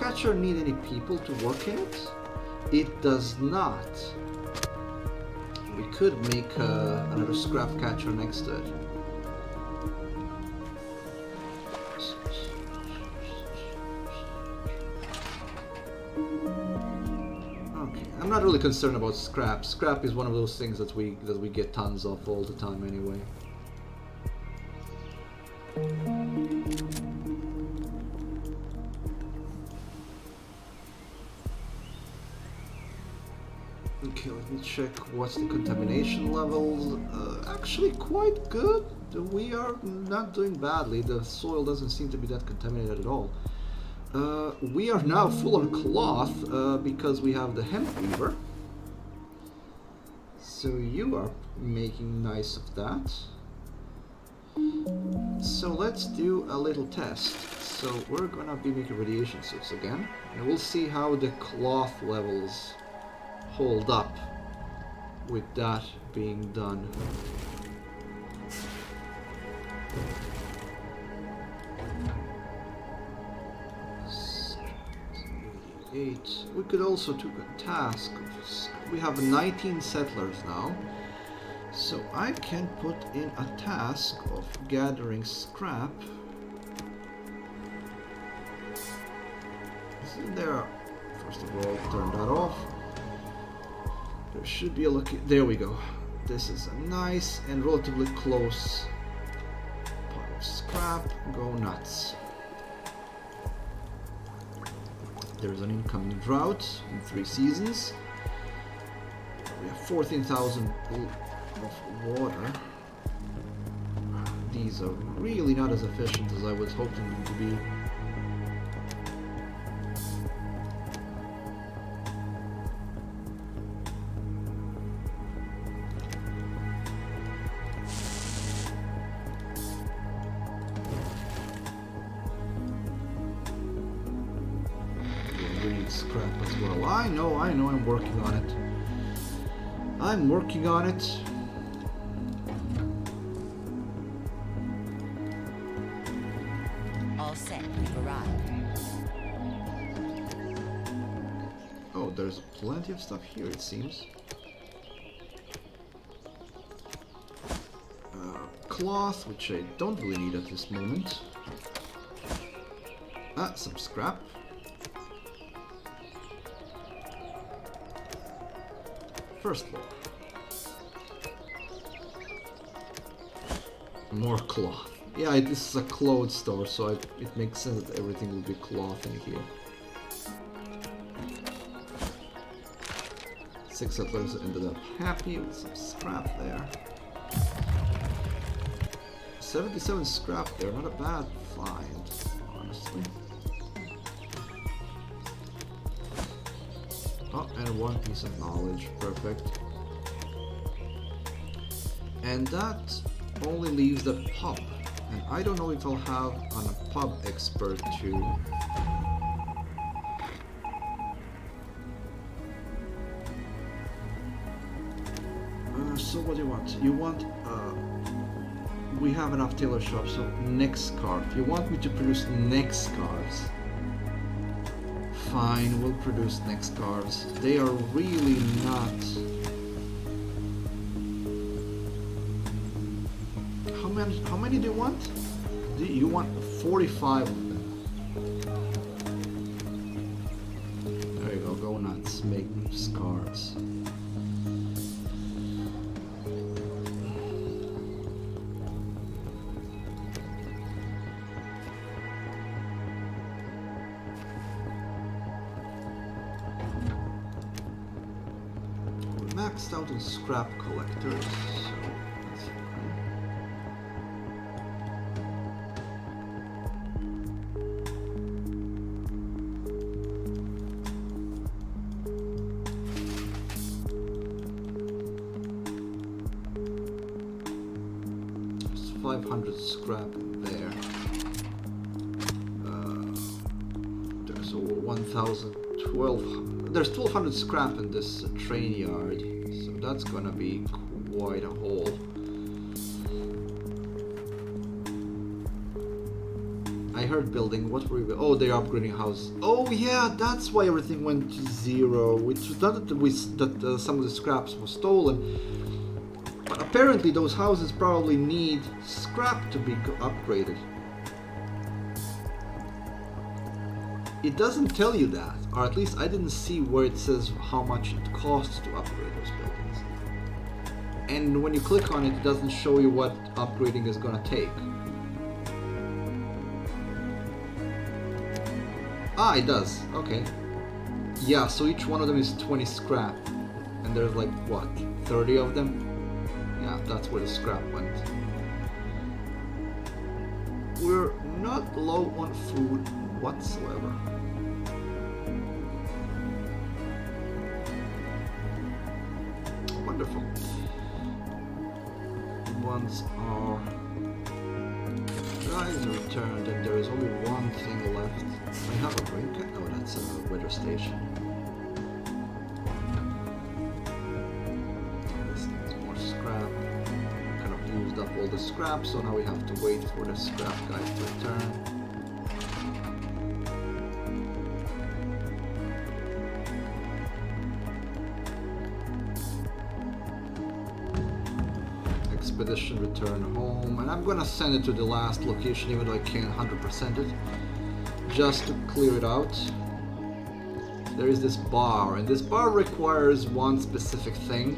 catcher need any people to work in it? It does not. We could make another scrap catcher next to it. Okay, I'm not really concerned about scrap. Scrap is one of those things that we get tons of all the time anyway. Okay, let me check what's the contamination levels. Actually quite good. We are not doing badly. The soil doesn't seem to be that contaminated at all. We are now full on cloth because we have the hemp weaver. So you are making nice of that. So let's do a little test. So we're gonna be making radiation suits again, and we'll see how the cloth levels hold up with that being done. We could also take a task. We have 19 settlers now, so I can put in a task of gathering scrap. So there. First of all, turn that off. There should be a look. There we go. This is a nice and relatively close pile of scrap. Go nuts. There's an incoming drought in 3 seasons. We have 14,000 of water. These are really not as efficient as I was hoping them to be. Scrap as well. I know, I'm working on it. I'm working on it. All set, we've arrived. Oh, there's plenty of stuff here, it seems. Cloth, which I don't really need at this moment. Some scrap. First floor. More cloth. Yeah, this is a clothes store, so it makes sense that everything will be cloth in here. 6 settlers ended up happy with some scrap there. 77 scrap there, not a bad find, honestly. Oh, and 1 piece of knowledge, perfect. And that only leaves the pub, and I don't know if I'll have a pub expert too. So what do you want? You want, we have enough tailor shops, so neck scarf. You want me to produce neck scarves? Fine, we'll produce neck scarves. They are really not... How many do you want? You want 45 of them. There you go, go nuts, make scarves. Maxed out on scrap collectors. There's 500 scrap in there. There's over 1,012. There's 1,200 scrap in this train yard, so that's gonna be quite a haul. I heard building. What were we? Oh, they're upgrading house. Oh yeah, that's why everything went to zero. It's not that some of the scraps were stolen, but apparently those houses probably need scrap to be upgraded. It doesn't tell you that, or at least I didn't see where it says how much it costs to upgrade those buildings. And when you click on it, it doesn't show you what upgrading is gonna take. Ah, it does. Okay. Yeah, so each one of them is 20 scrap. And there's like, what, 30 of them? Yeah, that's where the scrap went. We're not low on food whatsoever. Wonderful. Once our guys are returned and there is only one thing left. I have a drink? Oh, that's a weather station. This needs more scrap. Kind of used up all the scrap, so now we have to wait for the scrap guys to return. Expedition return home, and I'm gonna send it to the last location even though I can't 100% it, just to clear it out. There is this bar, and this bar requires one specific thing.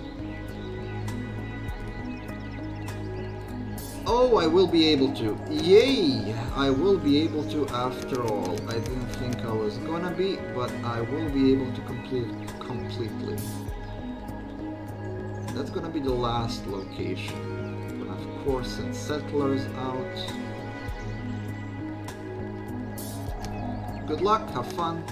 Oh, I will be able to. Yay! I will be able to after all. I didn't think I was gonna be, but I will be able to complete it completely. That's gonna be the last location. Of course, send settlers out. Good luck, have fun.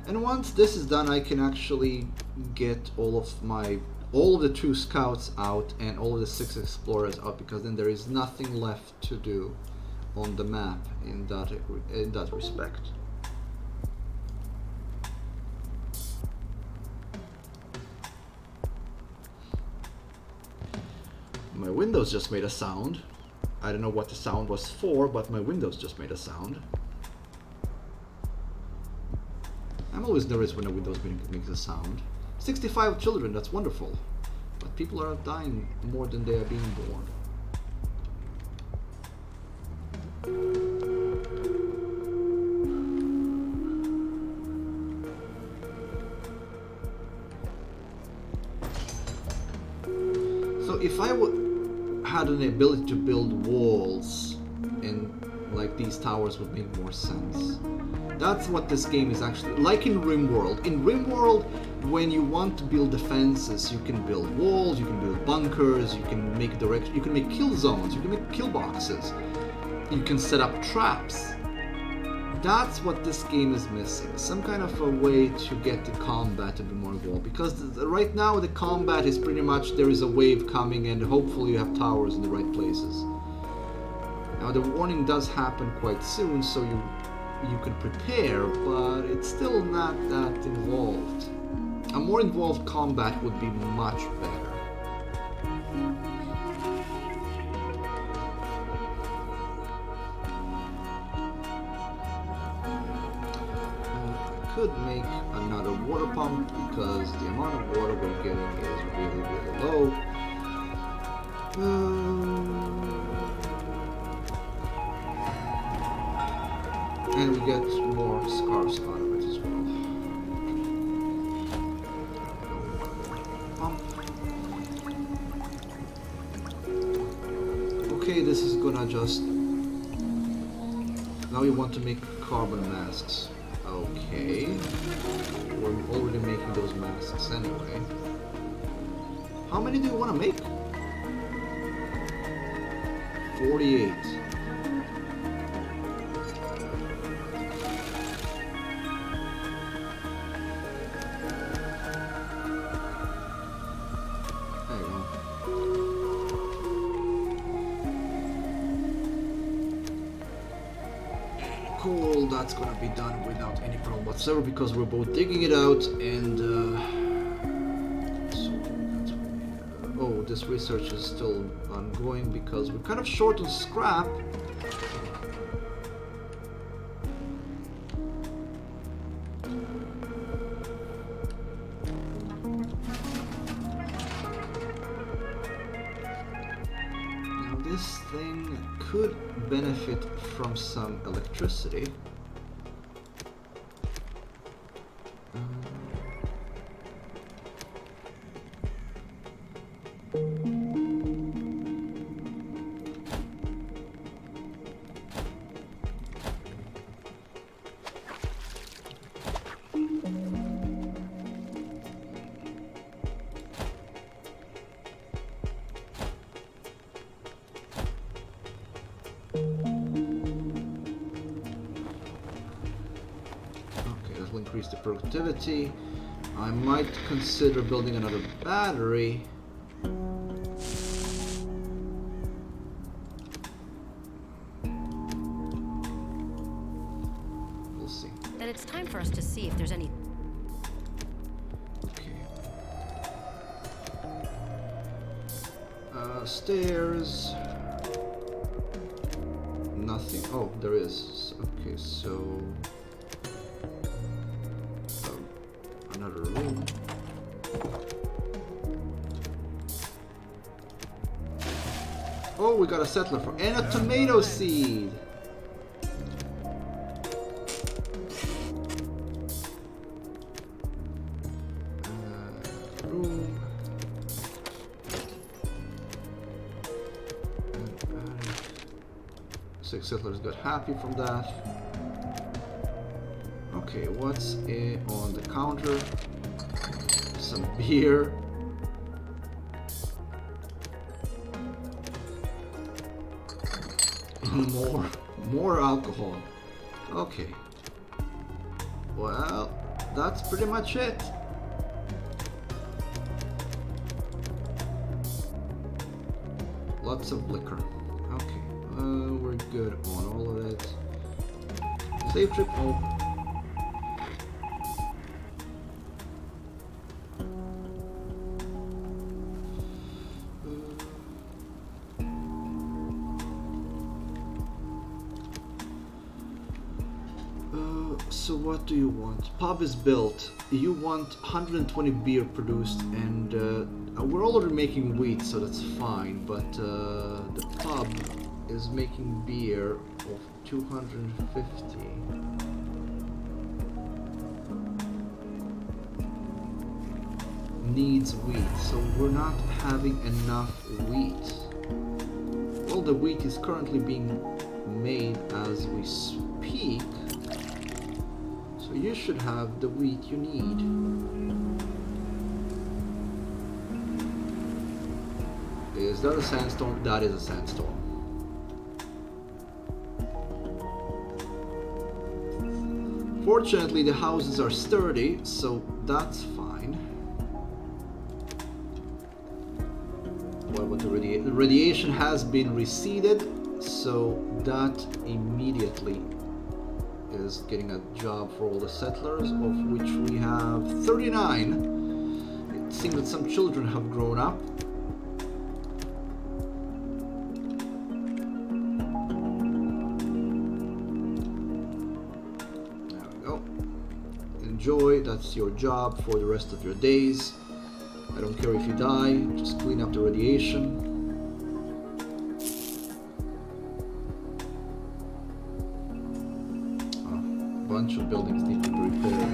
And once this is done, I can actually get all of the 2 scouts out and all of the 6 explorers out, because then there is nothing left to do on the map in that respect. My Windows just made a sound. I don't know what the sound was for, but my Windows just made a sound. I'm always nervous when a Windows makes a sound. 65 children, that's wonderful. But people are dying more than they are being born. So if I had an ability to build walls, and like these towers would make more sense. That's what this game is actually like in RimWorld. In RimWorld, when you want to build defenses, you can build walls, you can build bunkers, you can make you can make kill zones, you can make kill boxes, you can set up traps. That's what this game is missing. Some kind of a way to get the combat to be more involved. Because right now the combat is pretty much there is a wave coming and hopefully you have towers in the right places. Now the warning does happen quite soon, so you can prepare, but it's still not that involved. A more involved combat would be much better. Could make another water pump because the amount of water we're getting is really, really low. And we get more scarves out of it as well. Pump. Okay, this is gonna just... Now we want to make carbon masks. Okay, we're already making those masks anyway. How many do you want to make? 48. There you go. Cool, that's gonna be done without any problem whatsoever because we're both digging it out and so that's oh, this research is still ongoing because we're kind of short on scrap. thing could benefit from some electricity. Increase the productivity. I might consider building another battery. We'll see. Then it's time for us to see if there's any. Okay. Stairs. Nothing. Oh, there is. Okay, so. Another room. Oh, we got a settler for and a tomato seed. Room. And 6 settlers got happy from that. Okay, what's on the counter? Some beer. More alcohol. Okay. Well, that's pretty much it. Lots of liquor. Okay. We're good on all of it. Save trip. Oh. So what do you want? Pub is built. You want 120 beer produced, and we're already making wheat, so that's fine. But the pub is making beer of 250. Needs wheat, so we're not having enough wheat. Well, the wheat is currently being made as we speak. So you should have the wheat you need. Is that a sandstorm? That is a sandstorm. Fortunately, the houses are sturdy, so that's fine. What about the radiation? The radiation has been receded, so that immediately is getting a job for all the settlers, of which we have 39. It seems that some children have grown up. There we go. Enjoy, that's your job for the rest of your days. I don't care if you die, just clean up the radiation. Bunch of buildings need to be repaired.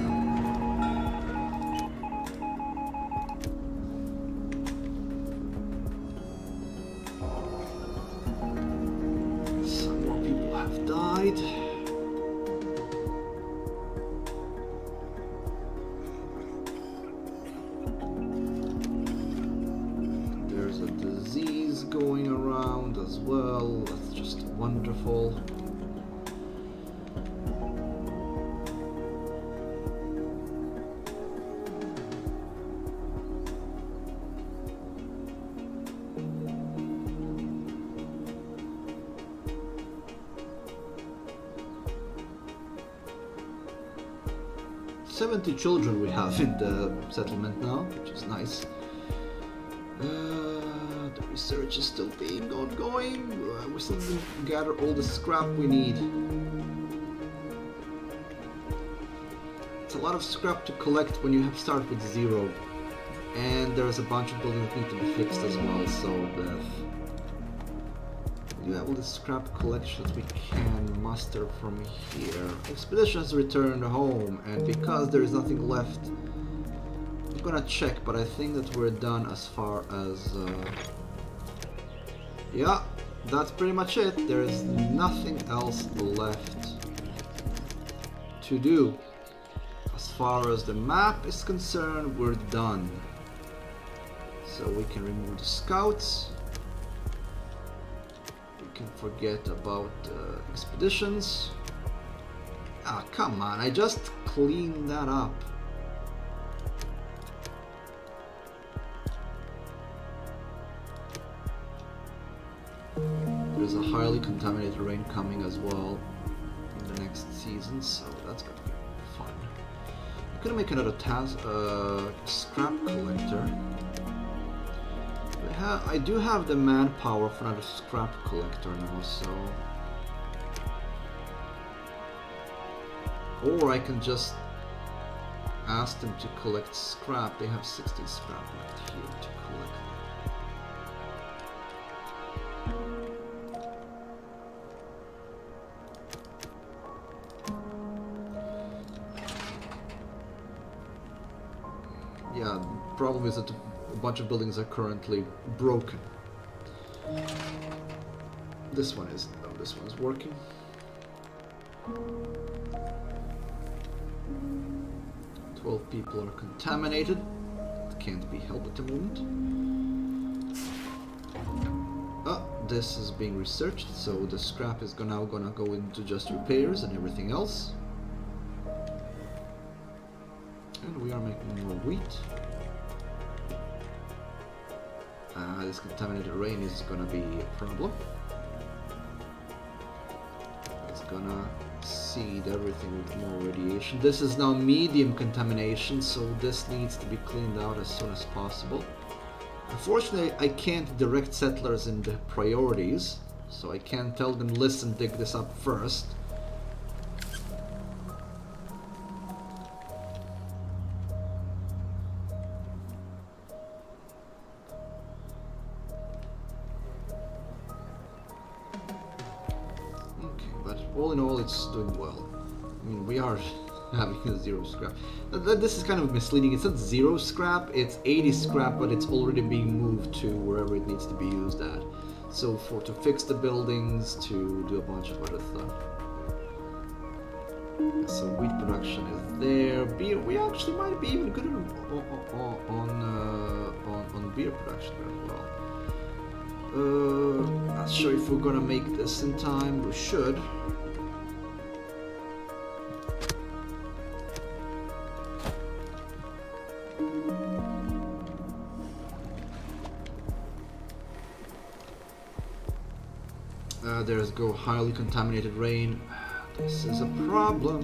Some more people have died. There's a disease going around as well. That's just wonderful. Children we have in the settlement now, which is nice. The research is still being ongoing. We still didn't gather all the scrap we need. It's a lot of scrap to collect when you have start with 0. And there's a bunch of buildings that need to be fixed as well, so We do have all this scrap collection that we can muster from here. Expedition has returned home, and because there is nothing left, I'm gonna check, but I think that we're done as far as... yeah, that's pretty much it. There is nothing else left to do. As far as the map is concerned, we're done. So we can remove the scouts. We can forget about expeditions. Ah, come on, I just cleaned that up. There's a highly contaminated rain coming as well in the next season, so that's gonna be fun. I'm gonna make another task, scrap collector. I do have the manpower for another scrap collector now, so... or I can just ask them to collect scrap. They have 60 scrap left here to collect. Yeah, the problem is that a bunch of buildings are currently broken. This one isn't, though. This one's working. Twelve people are contaminated. It can't be helped at the moment. This is being researched, so the scrap is now gonna go into just repairs and everything else. And we are making more wheat. This contaminated rain is gonna be a problem. It's gonna seed everything with more radiation. This is now medium contamination, so this needs to be cleaned out as soon as possible. Unfortunately, I can't direct settlers in the priorities, so I can't tell them, listen, dig this up first. All in all, it's doing well. I mean, we are having a zero scrap. This is kind of misleading. It's not zero scrap, it's 80 scrap, but it's already being moved to wherever it needs to be used at. So to fix the buildings, to do a bunch of other stuff. So wheat production is there. Beer, we actually might be even good on beer production as well. Not sure if we're gonna make this in time. We should. There's go highly contaminated rain. This is a problem.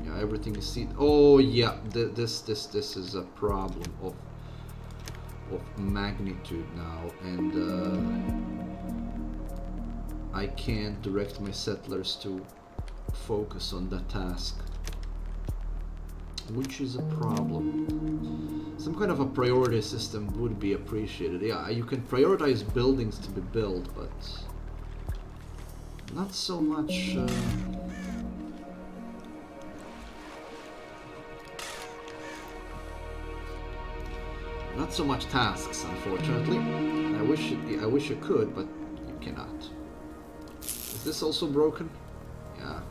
Yeah, everything is seed. Oh yeah, this is a problem of magnitude now, and I can't direct my settlers to focus on that task, which is a problem. Some kind of a priority system would be appreciated. Yeah, you can prioritize buildings to be built, but not so much not so much tasks, unfortunately. I wish you could, but you cannot. Is this also broken? Yeah.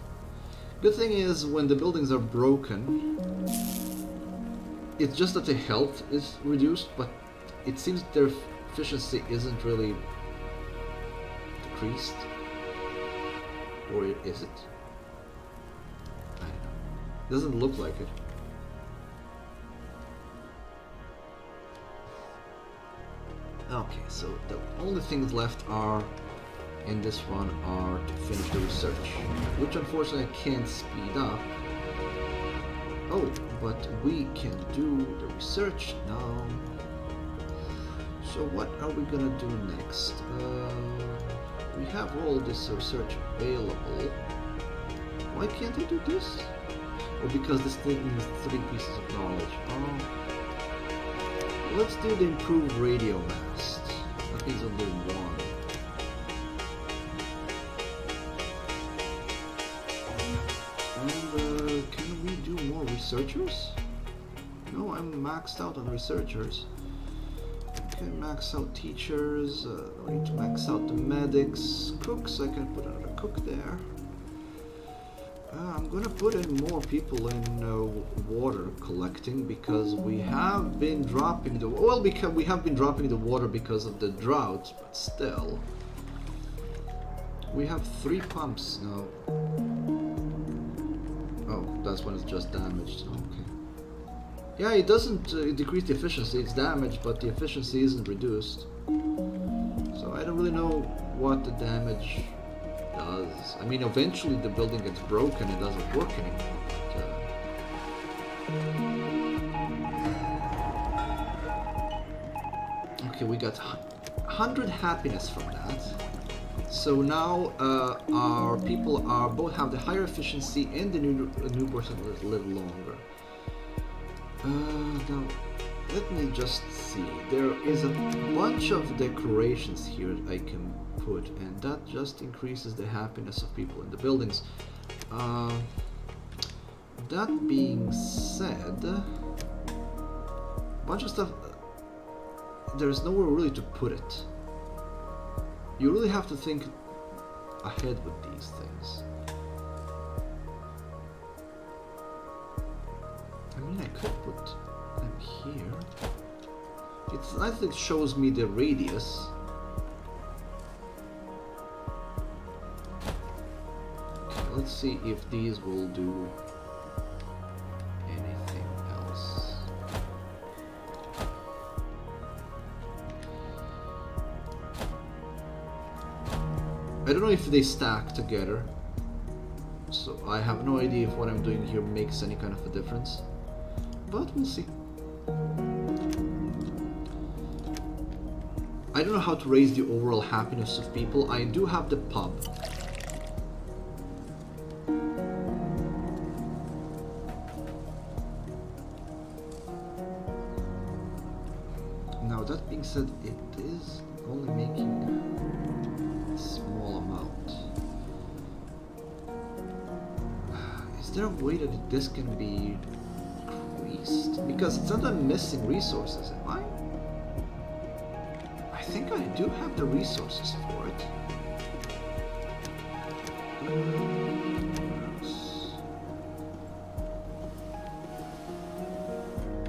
Good thing is, when the buildings are broken, it's just that the health is reduced, but it seems their efficiency isn't really decreased. Or is it? I don't know. Doesn't look like it. Okay, so the only things left are in this one are to finish the research, which unfortunately I can't speed up. Oh, but we can do the research now. So what are we gonna do next? We have all this research available. Why can't I do this? Or because this thing needs 3 pieces of knowledge. Oh. Let's do the improved radio mast. That needs only 1. researchers? No, I'm maxed out on researchers. Okay, max out teachers. I need to max out the medics. Cooks, I can put another cook there. I'm gonna put in more people in water collecting because we have been dropping the because we have been dropping the water because of the drought, but still we have 3 pumps now. Oh, that's when it's just damaged. Okay. Yeah, it doesn't decrease the efficiency. It's damaged, but the efficiency isn't reduced. So I don't really know what the damage does. I mean, eventually the building gets broken, it doesn't work anymore. But, okay, we got 100 happiness from that. So now our people are both have the higher efficiency and the new person live longer. Now, let me just see. There is a bunch of decorations here I can put, and that just increases the happiness of people in the buildings. That being said, a bunch of stuff, there's nowhere really to put it. You really have to think ahead with these things. I mean, I could put them here. It's nice that it shows me the radius. Okay, let's see if these will do anything else. I don't know if they stack together, so I have no idea if what I'm doing here makes any kind of a difference. But we'll see. I don't know how to raise the overall happiness of people. I do have the pub. Now, that being said, it is only making a small amount. Is there a way that this can be increased? Because it's not I'm missing resources, am I? I think I do have the resources for it.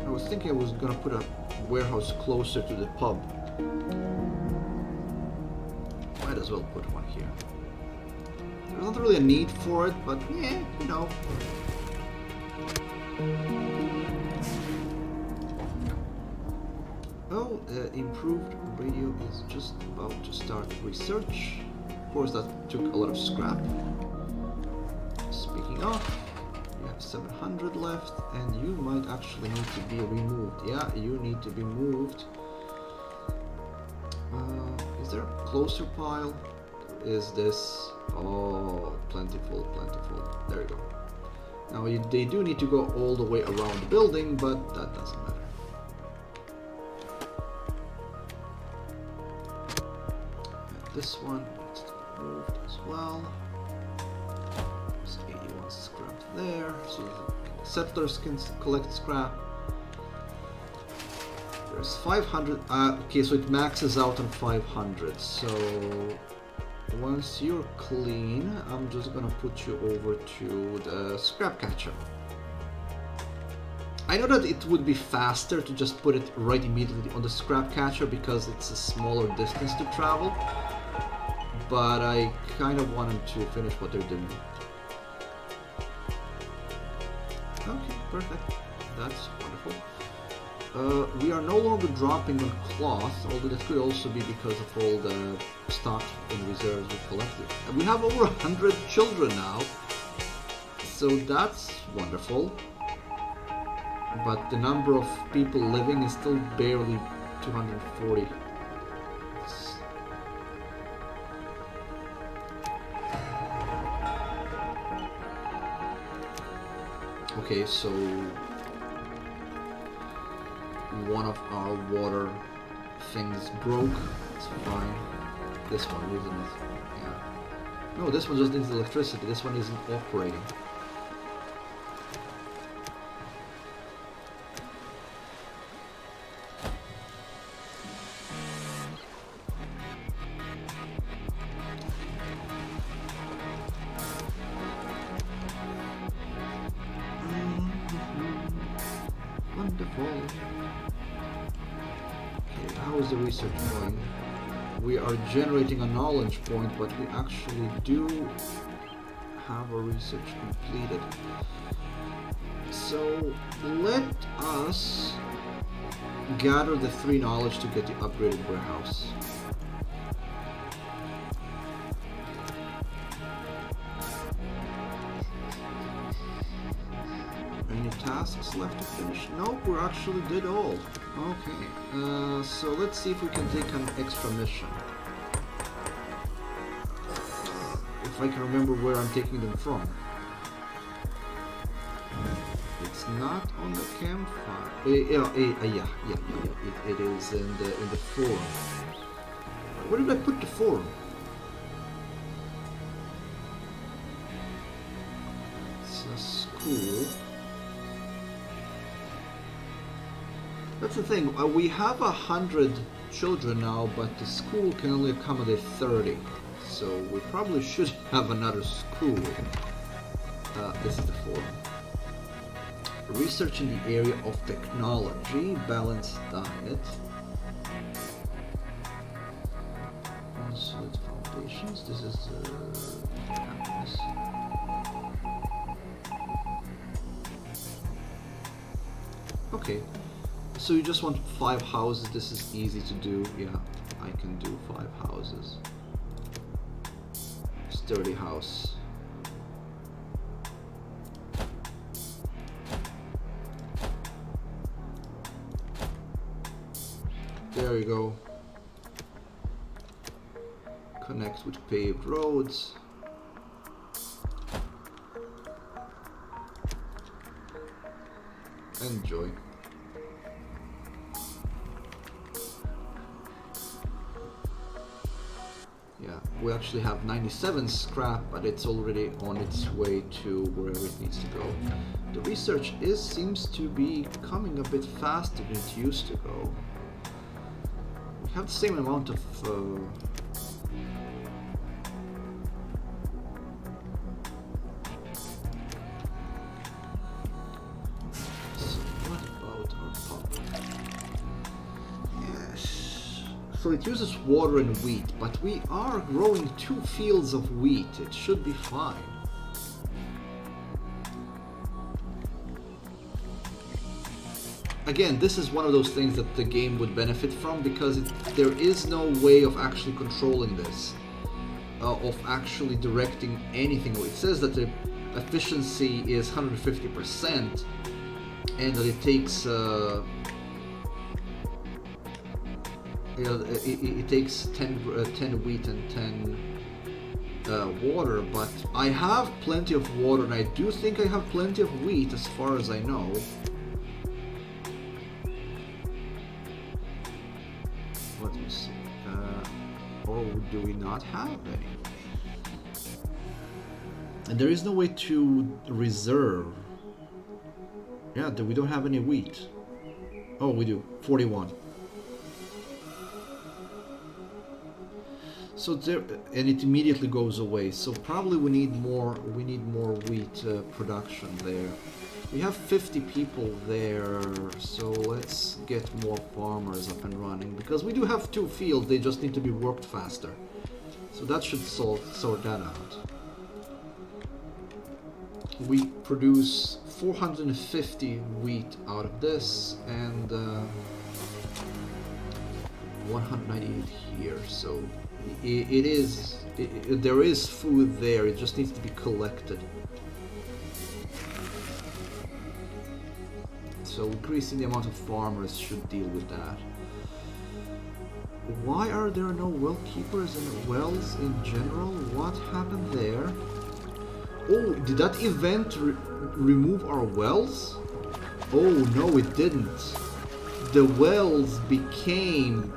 I was thinking I was gonna put a warehouse closer to the pub. Might as well put one here. There's not really a need for it, but yeah, you know. Oh, improved radio is just about to start research. Of course, that took a lot of scrap. Speaking of, you have 700 left, and you might actually need to be removed. Yeah, you need to be moved. Is there a closer pile? Is this? Oh, plentiful, plentiful. There you go. Now, they do need to go all the way around the building, but that doesn't matter. This one needs to be moved as well. There's 81 scrap there, so the settlers can collect scrap. There's 500. Okay, so it maxes out on 500. So once you're clean, I'm just gonna put you over to the scrap catcher. I know that it would be faster to just put it right immediately on the scrap catcher because it's a smaller distance to travel. But I kind of want them to finish what they're doing. Okay, perfect. That's wonderful. We are no longer dropping on cloth, although that could also be because of all the stock and reserves we collected. And we have over 100 children now, so that's wonderful. But the number of people living is still barely 240. Okay, so one of our water things broke. It's fine. This one isn't it? Yeah. No, this one just needs electricity. This one isn't operating. Wonderful. Okay, how is the research going? We are generating a knowledge point, but we actually do have our research completed. So let us gather the 3 knowledge to get the upgraded warehouse. Any tasks left to finish? Nope, we actually did all. Okay, so let's see if we can take an extra mission. If I can remember where I'm taking them from. It's not on the campfire. Yeah. It is in the forum. Where did I put the forum? It's a school. That's the thing. We have 100 children now, but the school can only accommodate 30. So we probably should have another school. This is the forum. Research in the area of technology, balanced diet, solid foundations. This is happiness. Okay, so you just want 5 houses. This is easy to do. Yeah, I can do 5 houses. Sturdy house. There you go. Connect with paved roads. Enjoy. Yeah, we actually have 97 scrap, but it's already on its way to wherever it needs to go. The research seems to be coming a bit faster than it used to go. We have the same amount of so it uses water and wheat, but we are growing 2 fields of wheat. It should be fine. Again, this is one of those things that the game would benefit from, because there is no way of actually controlling this, of actually directing anything. It says that the efficiency is 150% and that it takes it takes 10 wheat and 10 water, but I have plenty of water, and I do think I have plenty of wheat as far as I know. Let me see. Or do we not have any? And there is no way to reserve. Yeah, we don't have any wheat. Oh, we do. 41. So there, and it immediately goes away. So probably we need more wheat production there. We have 50 people there, so let's get more farmers up and running, because we do have 2 fields. They just need to be worked faster. So that should sort that out. We produce 450 wheat out of this, and 198 here. So there is food there. It just needs to be collected. So increasing the amount of farmers should deal with that. Why are there no well keepers and wells in general? What happened there? Oh, did that event remove our wells? Oh no, it didn't. The wells became